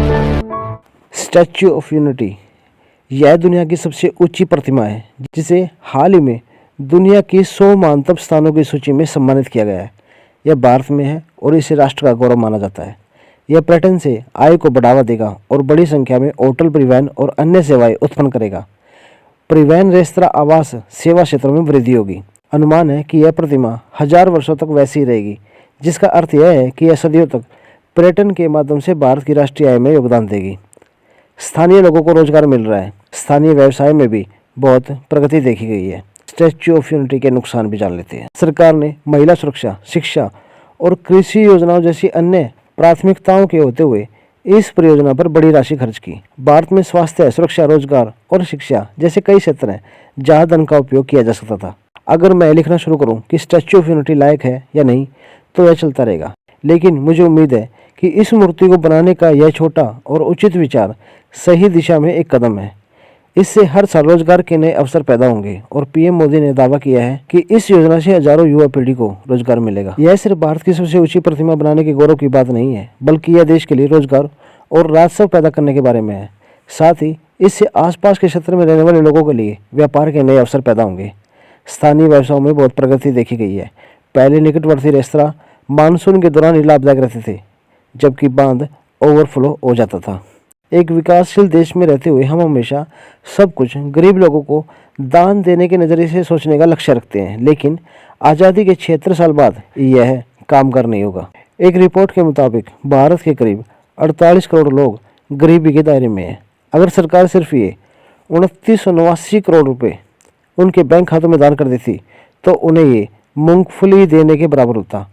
Statue of unity यह दुनिया की सबसे ऊंची प्रतिमा है जिसे हाल ही में दुनिया की 100 महानतम स्थानों की सूची में सम्मानित किया गया है। यह भारत में है और इसे राष्ट्र का गौरव माना जाता है। यह पर्यटन से आय को बढ़ावा देगा और बड़ी संख्या में होटल, परिवहन और अन्य सेवाएं उत्पन्न करेगा। परिवहन, रेस्तरां, आवास सेवा क्षेत्रों में वृद्धि होगी। अनुमान है कि यह प्रतिमा 1000 वर्षों तक वैसी ही रहेगी, जिसका अर्थ यह है कि यह सदियों तक पर्यटन के माध्यम से भारत की राष्ट्रीय आय में योगदान देगी। स्थानीय लोगों को रोजगार मिल रहा है। स्थानीय व्यवसाय में भी बहुत प्रगति देखी गई है। स्टैच्यू ऑफ यूनिटी के नुकसान भी जान लेते हैं। सरकार ने महिला सुरक्षा, शिक्षा और कृषि योजनाओं जैसी अन्य प्राथमिकताओं के होते हुए इस परियोजना पर बड़ी राशि खर्च की। भारत में स्वास्थ्य, सुरक्षा, रोजगार और शिक्षा जैसे कई क्षेत्र हैं जहां धन का उपयोग किया जा सकता था। अगर मैं लिखना शुरू करूं कि स्टैच्यू ऑफ यूनिटी लायक है या नहीं, तो यह चलता रहेगा। लेकिन मुझे उम्मीद है कि इस मूर्ति को बनाने का यह छोटा और उचित विचार सही दिशा में एक कदम है। इससे हर साल रोजगार के नए अवसर पैदा होंगे और पीएम मोदी ने दावा किया है कि इस योजना से हजारों युवा पीढ़ी को रोजगार मिलेगा। यह सिर्फ भारत की सबसे ऊंची प्रतिमा बनाने के गौरव की बात नहीं है, बल्कि यह देश के लिए रोजगार और राजस्व पैदा करने के बारे में है। साथ ही इससे आसपास के क्षेत्र में रहने वाले लोगों के लिए व्यापार के नए अवसर पैदा होंगे। स्थानीय व्यवसायों में बहुत प्रगति देखी गई है। पहले निकटवर्ती रेस्तरां मानसून के दौरान ही लाभदायक रहते थे, जबकि बांध ओवरफ्लो हो जाता था। एक विकासशील देश में रहते हुए हम हमेशा सब कुछ गरीब लोगों को दान देने के नज़रिए से सोचने का लक्ष्य रखते हैं, लेकिन आज़ादी के 76 साल बाद यह कारगर नहीं होगा। एक रिपोर्ट के मुताबिक भारत के करीब 48 करोड़ लोग गरीबी के दायरे में हैं। अगर सरकार सिर्फ ये 2989 करोड़ रुपए उनके बैंक खातों में दान कर देती, तो उन्हें ये मूंगफली देने के बराबर होता।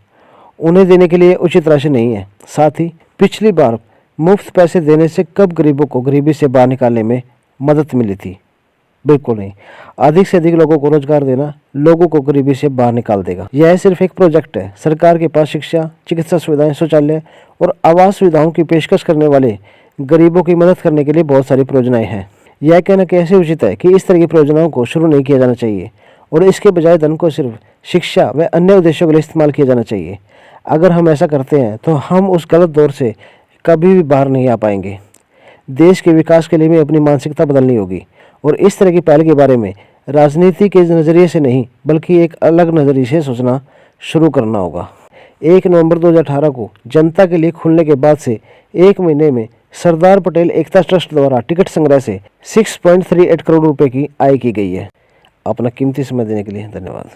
उन्हें देने के लिए उचित राशि नहीं है। साथ ही पिछली बार मुफ्त पैसे देने से कब गरीबों को गरीबी से बाहर निकालने में मदद मिली थी? बिल्कुल नहीं। अधिक से अधिक लोगों को रोजगार देना लोगों को गरीबी से बाहर निकाल देगा। यह सिर्फ एक प्रोजेक्ट है। सरकार के पास शिक्षा, चिकित्सा सुविधाएं, शौचालय और आवास सुविधाओं की पेशकश करने वाले गरीबों की मदद करने के लिए बहुत सारी परियोजनाएं हैं। यह कहना कैसे उचित है कि इस तरह की परियोजनाओं को शुरू नहीं किया जाना चाहिए और इसके बजाय धन को सिर्फ शिक्षा व अन्य उद्देश्यों के लिए इस्तेमाल किया जाना चाहिए। अगर हम ऐसा करते हैं तो हम उस गलत दौर से कभी भी बाहर नहीं आ पाएंगे। देश के विकास के लिए भी अपनी मानसिकता बदलनी होगी और इस तरह की पहल के बारे में राजनीति के नज़रिए से नहीं, बल्कि एक अलग नज़रिए से सोचना शुरू करना होगा। 1 नवंबर 2018 को जनता के लिए खुलने के बाद से 1 महीने में सरदार पटेल एकता ट्रस्ट द्वारा टिकट संग्रह से 6.38 करोड़ रुपए की आय की गई है। अपना कीमती समय देने के लिए धन्यवाद।